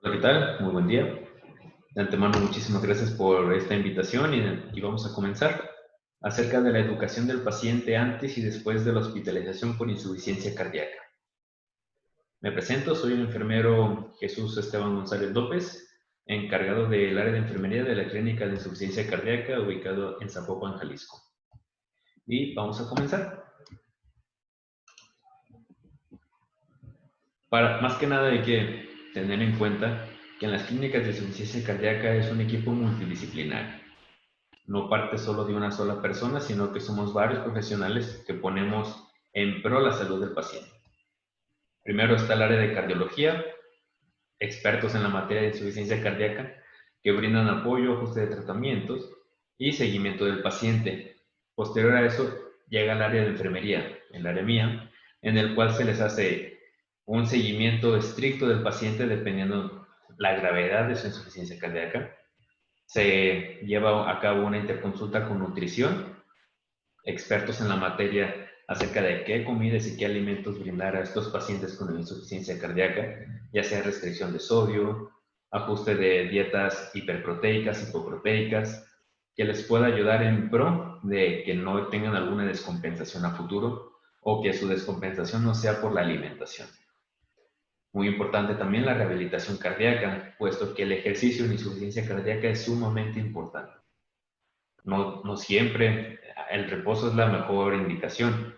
Hola, ¿qué tal? Muy buen día. De antemano, muchísimas gracias por esta invitación y vamos a comenzar acerca de la educación del paciente antes y después de la hospitalización por insuficiencia cardíaca. Me presento, soy el enfermero Jesús Esteban González López, encargado del área de enfermería de la Clínica de Insuficiencia Cardíaca ubicado en Zapopan, Jalisco. Y vamos a comenzar. Más que nada hay que tener en cuenta que en las clínicas de insuficiencia cardíaca es un equipo multidisciplinario. No parte solo de una sola persona, sino que somos varios profesionales que ponemos en pro la salud del paciente. Primero está el área de cardiología, expertos en la materia de insuficiencia cardíaca, que brindan apoyo, ajuste de tratamientos y seguimiento del paciente. Posterior a eso llega el área de enfermería, el área mía, en el cual se les hace un seguimiento estricto del paciente dependiendo la gravedad de su insuficiencia cardíaca. Se lleva a cabo una interconsulta con nutrición, expertos en la materia acerca de qué comidas y qué alimentos brindar a estos pacientes con insuficiencia cardíaca, ya sea restricción de sodio, ajuste de dietas hiperproteicas, hipoproteicas, que les pueda ayudar en pro de que no tengan alguna descompensación a futuro o que su descompensación no sea por la alimentación. Muy importante también la rehabilitación cardíaca, puesto que el ejercicio en insuficiencia cardíaca es sumamente importante. No siempre el reposo es la mejor indicación.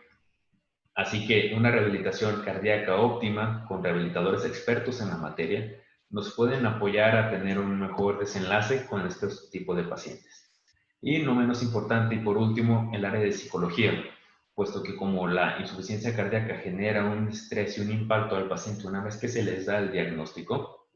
Así que una rehabilitación cardíaca óptima con rehabilitadores expertos en la materia nos pueden apoyar a tener un mejor desenlace con este tipo de pacientes. Y no menos importante, y por último, el área de psicología, puesto que como la insuficiencia cardíaca genera un estrés y un impacto al paciente una vez que se les da el diagnóstico,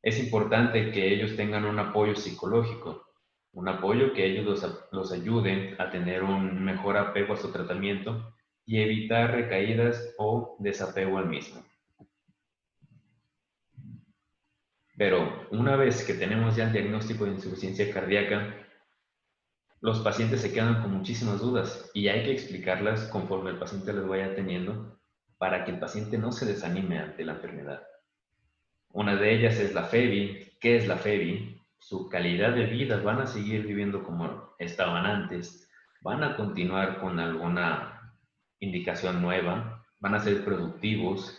es importante que ellos tengan un apoyo psicológico, un apoyo que ellos los ayude a tener un mejor apego a su tratamiento y evitar recaídas o desapego al mismo. Pero una vez que tenemos ya el diagnóstico de insuficiencia cardíaca, los pacientes se quedan con muchísimas dudas y hay que explicarlas conforme el paciente las vaya teniendo para que el paciente no se desanime ante la enfermedad. Una de ellas es la FEBI. ¿Qué es la FEBI? Su calidad de vida, van a seguir viviendo como estaban antes, van a continuar con alguna indicación nueva, van a ser productivos,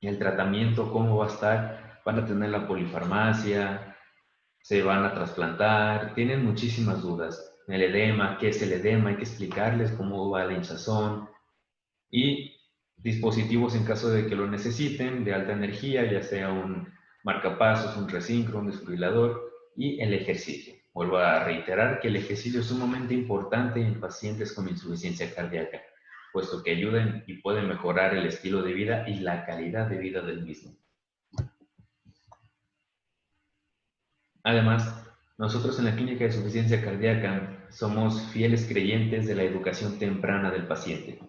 el tratamiento, cómo va a estar, van a tener la polifarmacia, se van a trasplantar, tienen muchísimas dudas. El edema, ¿qué es el edema? Hay que explicarles cómo va la hinchazón y dispositivos en caso de que lo necesiten, de alta energía, ya sea un marcapasos, un recíncro, un desfibrilador y el ejercicio. Vuelvo a reiterar que el ejercicio es sumamente importante en pacientes con insuficiencia cardíaca, puesto que ayudan y pueden mejorar el estilo de vida y la calidad de vida del mismo. Además, nosotros en la Clínica de Insuficiencia Cardíaca somos fieles creyentes de la educación temprana del paciente.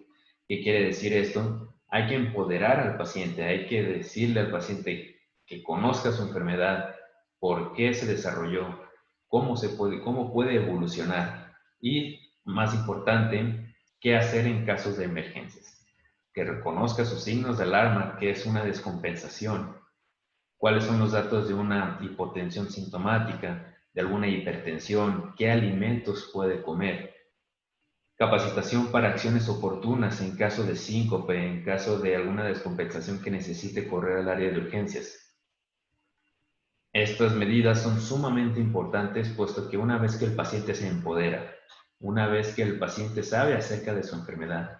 ¿Qué quiere decir esto? Hay que empoderar al paciente, hay que decirle al paciente que conozca su enfermedad, por qué se desarrolló, cómo puede evolucionar y, más importante, qué hacer en casos de emergencias. Que reconozca sus signos de alarma, que es una descompensación, cuáles son los datos de una hipotensión sintomática, de alguna hipertensión, qué alimentos puede comer. Capacitación para acciones oportunas en caso de síncope, en caso de alguna descompensación que necesite correr al área de urgencias. Estas medidas son sumamente importantes puesto que una vez que el paciente se empodera, una vez que el paciente sabe acerca de su enfermedad,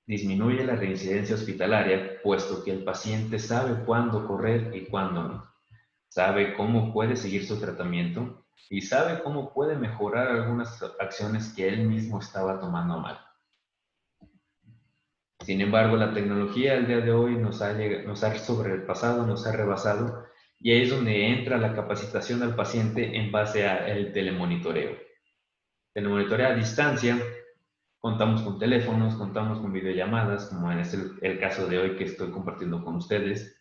disminuye la reincidencia hospitalaria puesto que el paciente sabe cuándo correr y cuándo no. Sabe cómo puede seguir su tratamiento y sabe cómo puede mejorar algunas acciones que él mismo estaba tomando mal. Sin embargo, la tecnología al día de hoy nos ha sobrepasado, nos ha rebasado, y ahí es donde entra la capacitación al paciente en base al telemonitoreo. Telemonitoreo a distancia, contamos con teléfonos, contamos con videollamadas, como en el caso de hoy que estoy compartiendo con ustedes,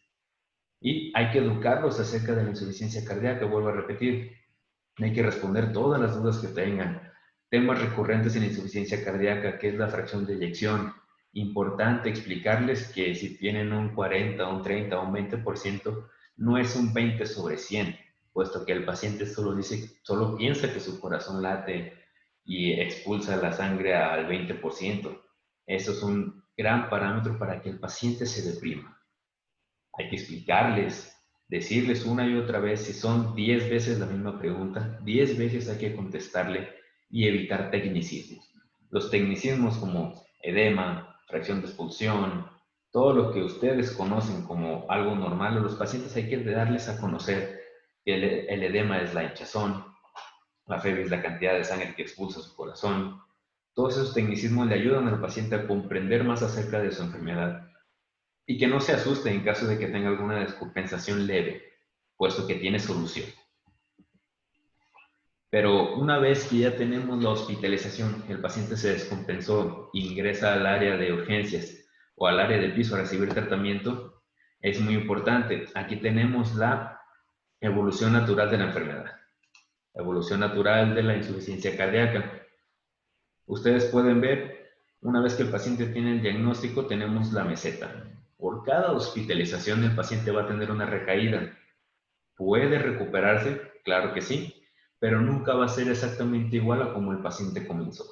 y hay que educarlos acerca de la insuficiencia cardíaca, vuelvo a repetir. Hay que responder todas las dudas que tengan. Temas recurrentes en insuficiencia cardíaca, que es la fracción de eyección. Importante explicarles que si tienen un 40, un 30 o un 20%, no es un 20 sobre 100, puesto que el paciente solo piensa que su corazón late y expulsa la sangre al 20%. Eso es un gran parámetro para que el paciente se deprima. Hay que explicarles, decirles una y otra vez, si son 10 veces la misma pregunta, 10 veces hay que contestarle y evitar tecnicismos. Los tecnicismos como edema, fracción de expulsión, todo lo que ustedes conocen como algo normal, a los pacientes hay que darles a conocer que el edema es la hinchazón, la fiebre es la cantidad de sangre que expulsa su corazón. Todos esos tecnicismos le ayudan al paciente a comprender más acerca de su enfermedad y que no se asuste en caso de que tenga alguna descompensación leve, puesto que tiene solución. Pero una vez que ya tenemos la hospitalización, el paciente se descompensó, ingresa al área de urgencias o al área de piso a recibir tratamiento, es muy importante. Aquí tenemos la evolución natural de la enfermedad, la evolución natural de la insuficiencia cardíaca. Ustedes pueden ver, una vez que el paciente tiene el diagnóstico, tenemos la meseta. Por cada hospitalización el paciente va a tener una recaída. ¿Puede recuperarse? Claro que sí, pero nunca va a ser exactamente igual a como el paciente comenzó.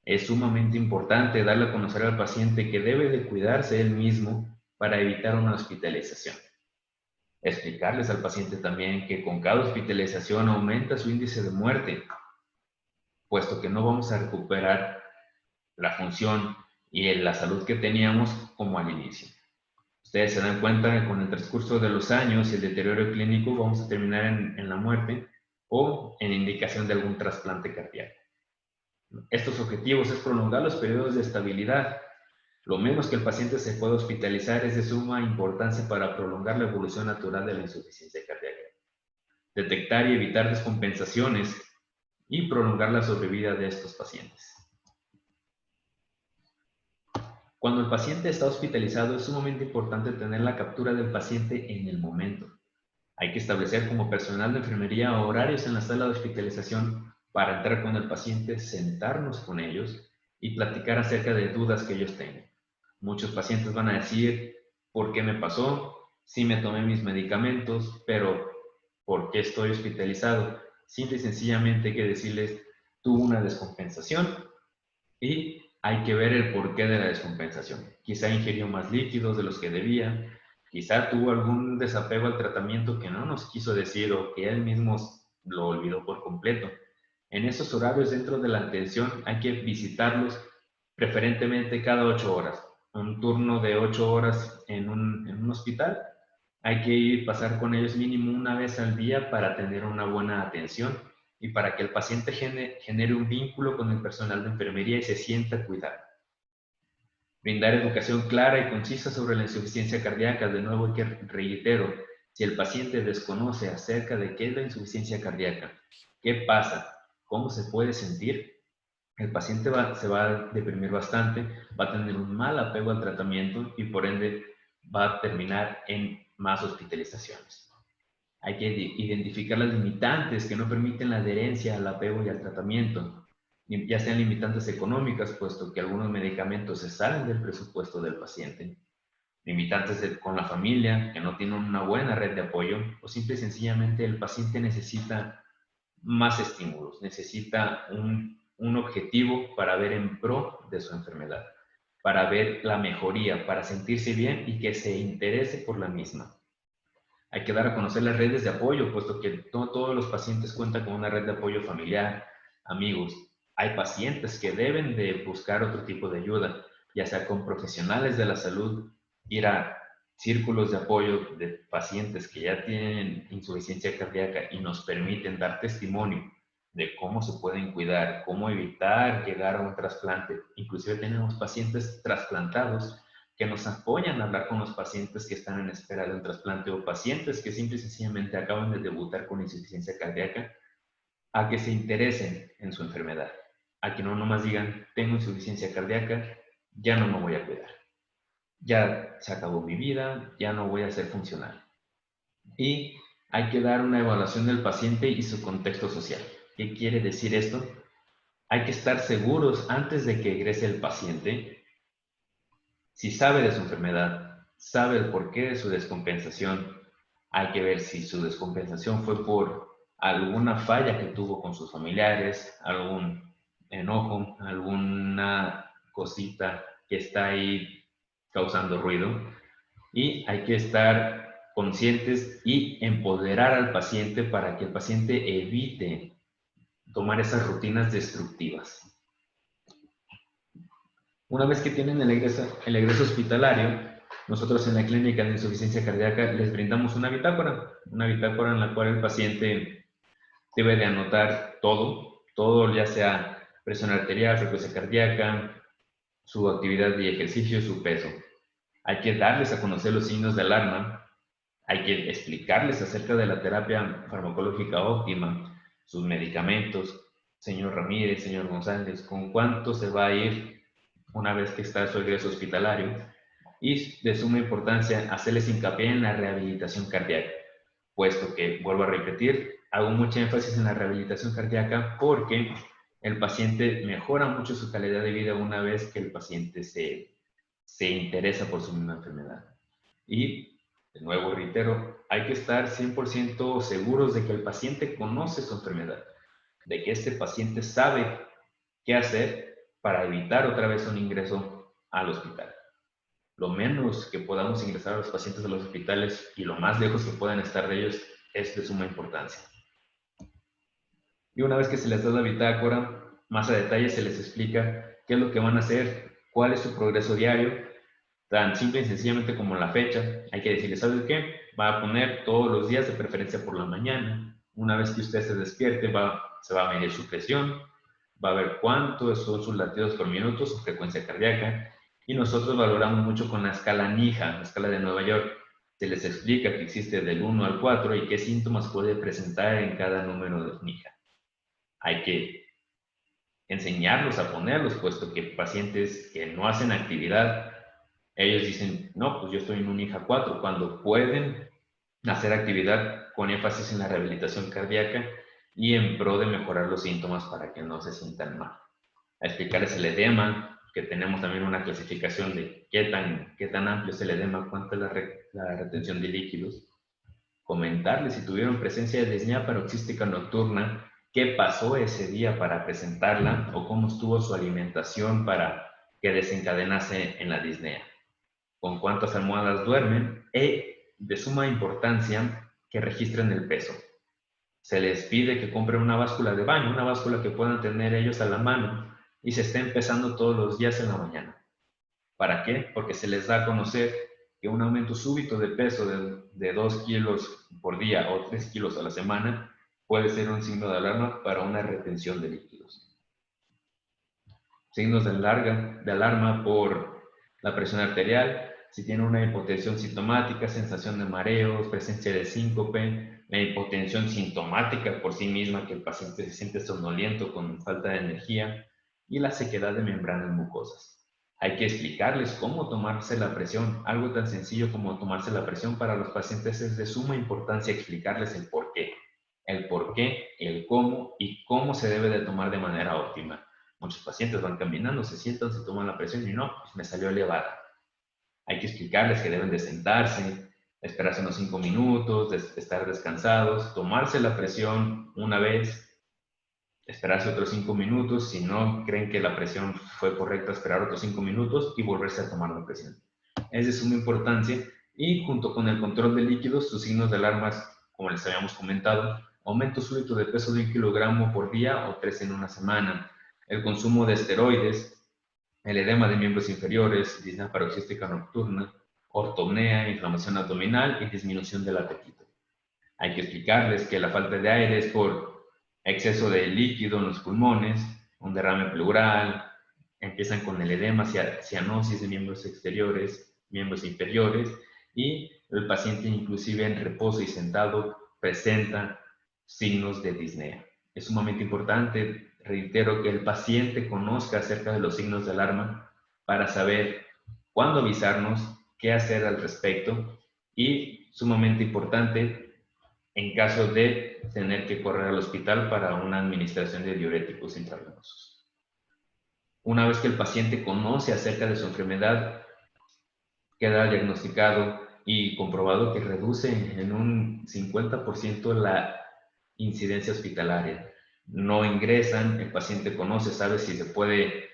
Es sumamente importante darle a conocer al paciente que debe de cuidarse él mismo para evitar una hospitalización. Explicarles al paciente también que con cada hospitalización aumenta su índice de muerte, puesto que no vamos a recuperar la función y la salud que teníamos como al inicio. Ustedes se dan cuenta que con el transcurso de los años y el deterioro clínico vamos a terminar en la muerte o en indicación de algún trasplante cardíaco. Estos objetivos es prolongar los periodos de estabilidad. Lo menos que el paciente se pueda hospitalizar es de suma importancia para prolongar la evolución natural de la insuficiencia cardíaca. Detectar y evitar descompensaciones y prolongar la sobrevida de estos pacientes. Cuando el paciente está hospitalizado es sumamente importante tener la captura del paciente en el momento. Hay que establecer como personal de enfermería horarios en la sala de hospitalización para entrar con el paciente, sentarnos con ellos y platicar acerca de dudas que ellos tengan. Muchos pacientes van a decir, ¿por qué me pasó? Sí me tomé mis medicamentos, pero ¿por qué estoy hospitalizado? Simple y sencillamente hay que decirles, tuvo una descompensación y hay que ver el porqué de la descompensación. Quizá ingirió más líquidos de los que debía, quizá tuvo algún desapego al tratamiento que no nos quiso decir o que él mismo lo olvidó por completo. En esos horarios dentro de la atención hay que visitarlos preferentemente cada 8 horas. Un turno de 8 horas en un hospital. Hay que ir pasar con ellos mínimo una vez al día para tener una buena atención y para que el paciente genere un vínculo con el personal de enfermería y se sienta cuidado. Brindar educación clara y concisa sobre la insuficiencia cardíaca. De nuevo, hay que reitero, si el paciente desconoce acerca de qué es la insuficiencia cardíaca, qué pasa, cómo se puede sentir, el paciente se va a deprimir bastante, va a tener un mal apego al tratamiento y por ende va a terminar en más hospitalizaciones. Hay que identificar las limitantes que no permiten la adherencia al apego y al tratamiento, ya sean limitantes económicas, puesto que algunos medicamentos se salen del presupuesto del paciente, limitantes con la familia, que no tienen una buena red de apoyo, o simple y sencillamente el paciente necesita más estímulos, necesita un objetivo para ver en pro de su enfermedad, para ver la mejoría, para sentirse bien y que se interese por la misma. Hay que dar a conocer las redes de apoyo, puesto que no todos los pacientes cuentan con una red de apoyo familiar, amigos. Hay pacientes que deben de buscar otro tipo de ayuda, ya sea con profesionales de la salud, ir a círculos de apoyo de pacientes que ya tienen insuficiencia cardíaca y nos permiten dar testimonio de cómo se pueden cuidar, cómo evitar llegar a un trasplante. Inclusive tenemos pacientes trasplantados que nos apoyan a hablar con los pacientes que están en espera de un trasplante o pacientes que simple y sencillamente acaban de debutar con insuficiencia cardíaca, a que se interesen en su enfermedad, a que no nomás digan, tengo insuficiencia cardíaca, ya no me voy a cuidar, ya se acabó mi vida, ya no voy a ser funcional. Y hay que dar una evaluación del paciente y su contexto social. ¿Qué quiere decir esto? Hay que estar seguros antes de que egrese el paciente. Si sabe de su enfermedad, sabe el porqué de su descompensación, Hay que ver si su descompensación fue por alguna falla que tuvo con sus familiares, algún enojo, alguna cosita que está ahí causando ruido. Y hay que estar conscientes y empoderar al paciente para que el paciente evite tomar esas rutinas destructivas. Una vez que tienen el egreso hospitalario, nosotros en la clínica de insuficiencia cardíaca les brindamos una bitácora en la cual el paciente debe de anotar todo ya sea presión arterial, frecuencia cardíaca, su actividad y ejercicio, su peso. Hay que darles a conocer los signos de alarma, hay que explicarles acerca de la terapia farmacológica óptima, sus medicamentos, señor Ramírez, señor González, con cuánto se va a ir una vez que está su egreso hospitalario, y de suma importancia hacerles hincapié en la rehabilitación cardíaca, puesto que, vuelvo a repetir, hago mucha énfasis en la rehabilitación cardíaca porque el paciente mejora mucho su calidad de vida una vez que el paciente se interesa por su misma enfermedad. Y, de nuevo reitero, hay que estar 100% seguros de que el paciente conoce su enfermedad, de que este paciente sabe qué hacer para evitar otra vez un ingreso al hospital. Lo menos que podamos ingresar a los pacientes a los hospitales y lo más lejos que puedan estar de ellos es de suma importancia. Y una vez que se les da la bitácora, más a detalle se les explica qué es lo que van a hacer, cuál es su progreso diario, tan simple y sencillamente como la fecha. Hay que decirles, ¿sabes qué? Va a poner todos los días, de preferencia por la mañana. Una vez que usted se despierte, se va a medir su presión, va a ver cuántos son sus latidos por minuto, su frecuencia cardíaca, y nosotros valoramos mucho con la escala NIHA, la escala de Nueva York. Se les explica que existe del 1 al 4 y qué síntomas puede presentar en cada número de NIHA. Hay que enseñarlos a ponerlos, puesto que pacientes que no hacen actividad, ellos dicen, no, pues yo estoy en un NIHA 4, cuando pueden hacer actividad con énfasis en la rehabilitación cardíaca y en pro de mejorar los síntomas para que no se sientan mal. A explicarles el edema, que tenemos también una clasificación de qué tan amplio es el edema, cuánta es la retención de líquidos. Comentarles si tuvieron presencia de disnea paroxística nocturna, qué pasó ese día para presentarla o cómo estuvo su alimentación para que desencadenase en la disnea, con cuántas almohadas duermen y, de suma importancia, que registren el peso. Se les pide que compren una báscula de baño, una báscula que puedan tener ellos a la mano y se estén pesando todos los días en la mañana. ¿Para qué? Porque se les da a conocer que un aumento súbito de peso de 2 kilos por día o 3 kilos a la semana puede ser un signo de alarma para una retención de líquidos. Signos de alarma por la presión arterial, si tiene una hipotensión sintomática, sensación de mareos, presencia de síncope, la hipotensión sintomática por sí misma, que el paciente se siente somnoliento con falta de energía, y la sequedad de membranas mucosas. Hay que explicarles cómo tomarse la presión. Algo tan sencillo como tomarse la presión para los pacientes es de suma importancia explicarles el por qué, el cómo y cómo se debe de tomar de manera óptima. Muchos pacientes van caminando, se sientan, se toman la presión y no, pues me salió elevada. Hay que explicarles que deben de sentarse, esperarse unos 5 minutos, estar descansados, tomarse la presión una vez, esperarse otros 5 minutos, si no creen que la presión fue correcta, esperar otros 5 minutos y volverse a tomar la presión. Es de suma importancia y junto con el control de líquidos, sus signos de alarmas, como les habíamos comentado, aumento súbito de peso de 1 kilogramo por día o 3 en una semana, el consumo de esteroides, el edema de miembros inferiores, disnea paroxística nocturna, ortopnea, inflamación abdominal y disminución del apetito. Hay que explicarles que la falta de aire es por exceso de líquido en los pulmones, un derrame pleural, empiezan con el edema, cianosis de miembros exteriores, miembros inferiores, y el paciente inclusive en reposo y sentado presenta signos de disnea. Es sumamente importante, reitero, que el paciente conozca acerca de los signos de alarma para saber cuándo avisarnos, qué hacer al respecto y, sumamente importante, en caso de tener que correr al hospital para una administración de diuréticos intravenosos. Una vez que el paciente conoce acerca de su enfermedad, queda diagnosticado y comprobado que reduce en un 50% la incidencia hospitalaria. No ingresan, el paciente conoce, sabe si se puede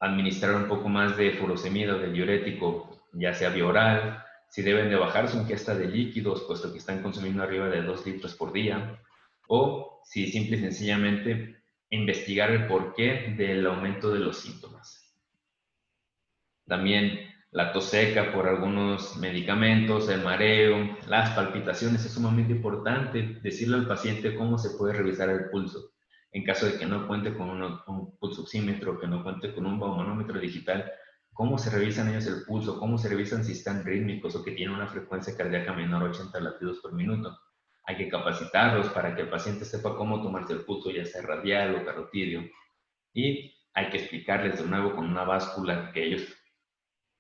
administrar un poco más de furosemida o de diurético, ya sea vía oral, si deben de bajar su ingesta de líquidos, puesto que están consumiendo arriba de 2 litros por día, o si simple y sencillamente investigar el porqué del aumento de los síntomas. También la tos seca por algunos medicamentos, el mareo, las palpitaciones. Es sumamente importante decirle al paciente cómo se puede revisar el pulso. En caso de que no cuente con un pulsoxímetro, que no cuente con un baumanómetro digital, cómo se revisan ellos el pulso, cómo se revisan si están rítmicos o que tienen una frecuencia cardíaca menor a 80 latidos por minuto. Hay que capacitarlos para que el paciente sepa cómo tomarse el pulso, ya sea radial o carotidio. Y hay que explicarles de nuevo con una báscula que ellos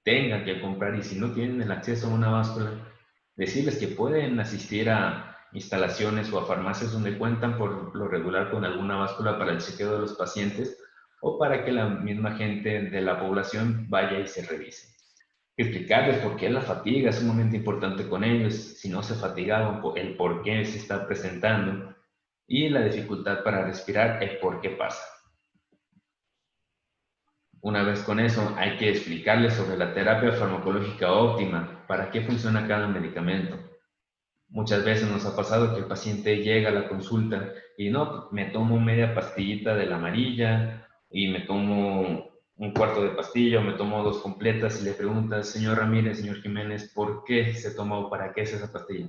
tengan que comprar, y si no tienen el acceso a una báscula, decirles que pueden asistir a instalaciones o a farmacias donde cuentan por lo regular con alguna báscula para el chequeo de los pacientes o para que la misma gente de la población vaya y se revise. Explicarles por qué la fatiga es sumamente importante con ellos, si no se fatigaban, el por qué se está presentando, y la dificultad para respirar, el por qué pasa. Una vez con eso, hay que explicarles sobre la terapia farmacológica óptima, para qué funciona cada medicamento. Muchas veces nos ha pasado que el paciente llega a la consulta y no, me tomo media pastillita de la amarilla y me tomo un cuarto de pastilla o me tomo 2 completas y le preguntas, señor Ramírez, señor Jiménez, ¿por qué se toma o para qué es esa pastilla?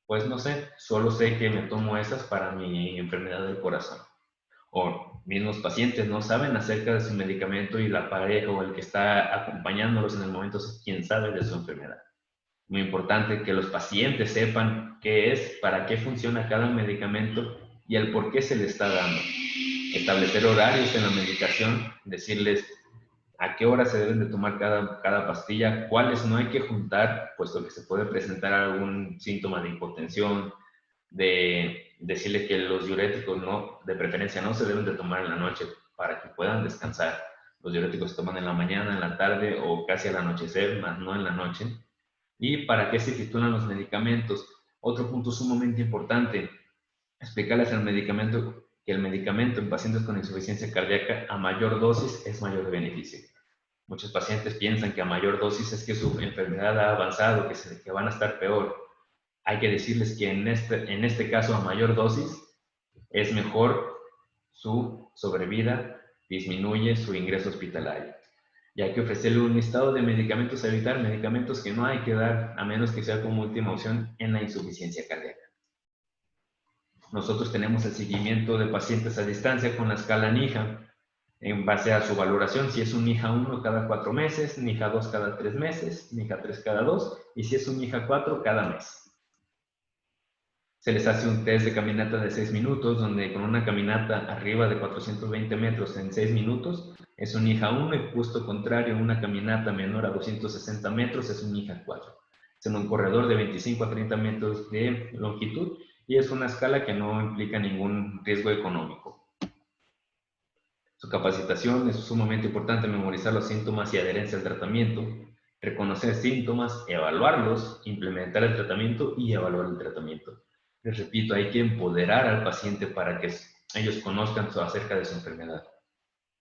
Pues no sé, solo sé que me tomo esas para mi enfermedad del corazón. O mismos pacientes no saben acerca de su medicamento y la pareja o el que está acompañándolos en el momento es quien sabe de su enfermedad. Muy importante que los pacientes sepan qué es, para qué funciona cada medicamento y el por qué se le está dando. Establecer horarios en la medicación, decirles a qué hora se deben de tomar cada pastilla, cuáles no hay que juntar, puesto que se puede presentar algún síntoma de hipotensión, de decirle que los diuréticos no, de preferencia no se deben de tomar en la noche para que puedan descansar. Los diuréticos se toman en la mañana, en la tarde o casi al anochecer, más no en la noche. ¿Y para qué se titulan los medicamentos? Otro punto sumamente importante, explicarles al medicamento que el medicamento en pacientes con insuficiencia cardíaca a mayor dosis es mayor beneficio. Muchos pacientes piensan que a mayor dosis es que su enfermedad ha avanzado, que van a estar peor. Hay que decirles que en este caso a mayor dosis es mejor su sobrevida, disminuye su ingreso hospitalario. Y hay que ofrecerle un listado de medicamentos a evitar, medicamentos que no hay que dar a menos que sea como última opción en la insuficiencia cardíaca. Nosotros tenemos el seguimiento de pacientes a distancia con la escala NIHA en base a su valoración, si es un NIHA 1 cada 4 meses, NIHA 2 cada 3 meses, NIHA 3 cada 2 y si es un NIHA 4 cada mes. Se les hace un test de caminata de 6 minutos, donde con una caminata arriba de 420 metros en 6 minutos es un NIHA 1 y justo contrario, una caminata menor a 260 metros es un NIHA 4. Es en un corredor de 25 a 30 metros de longitud y es una escala que no implica ningún riesgo económico. Su capacitación es sumamente importante, memorizar los síntomas y adherencia al tratamiento, reconocer síntomas, evaluarlos, implementar el tratamiento y evaluar el tratamiento. Les repito, hay que empoderar al paciente para que ellos conozcan acerca de su enfermedad.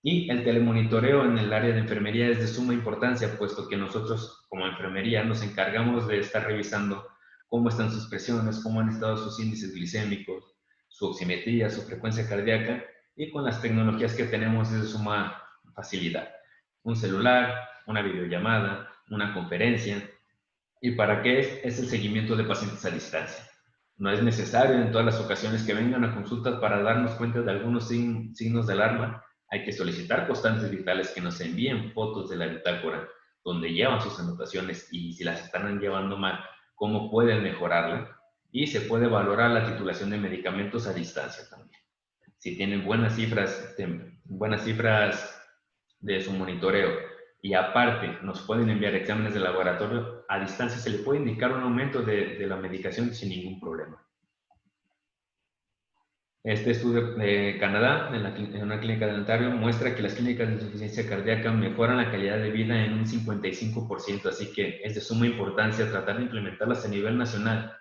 Y el telemonitoreo en el área de enfermería es de suma importancia, puesto que nosotros como enfermería nos encargamos de estar revisando cómo están sus presiones, cómo han estado sus índices glicémicos, su oximetría, su frecuencia cardíaca, y con las tecnologías que tenemos es de suma facilidad. Un celular, una videollamada, una conferencia. ¿Y para qué es el seguimiento de pacientes a distancia? No es necesario en todas las ocasiones que vengan a consultas para darnos cuenta de algunos signos de alarma. Hay que solicitar constantes vitales que nos envíen fotos de la bitácora donde llevan sus anotaciones y si las están llevando mal, cómo pueden mejorarla. Y se puede valorar la titulación de medicamentos a distancia también. Si tienen buenas cifras de su monitoreo y aparte nos pueden enviar exámenes de laboratorio, a distancia se le puede indicar un aumento de la medicación sin ningún problema. Este estudio de Canadá, en una clínica de Ontario, muestra que las clínicas de insuficiencia cardíaca mejoran la calidad de vida en un 55%, así que es de suma importancia tratar de implementarlas a nivel nacional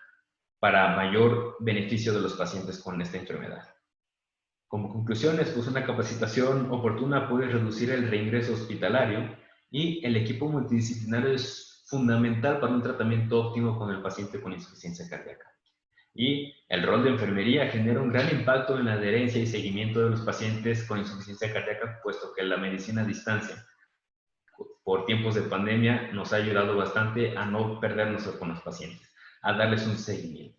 para mayor beneficio de los pacientes con esta enfermedad. Como conclusiones, pues una capacitación oportuna puede reducir el reingreso hospitalario y el equipo multidisciplinario es fundamental para un tratamiento óptimo con el paciente con insuficiencia cardíaca. Y el rol de enfermería genera un gran impacto en la adherencia y seguimiento de los pacientes con insuficiencia cardíaca, puesto que la medicina a distancia, por tiempos de pandemia, nos ha ayudado bastante a no perdernos con los pacientes, a darles un seguimiento.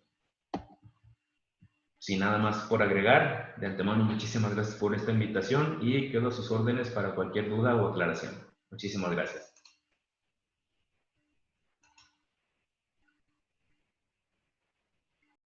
Sin nada más por agregar, de antemano muchísimas gracias por esta invitación y quedo a sus órdenes para cualquier duda o aclaración. Muchísimas gracias.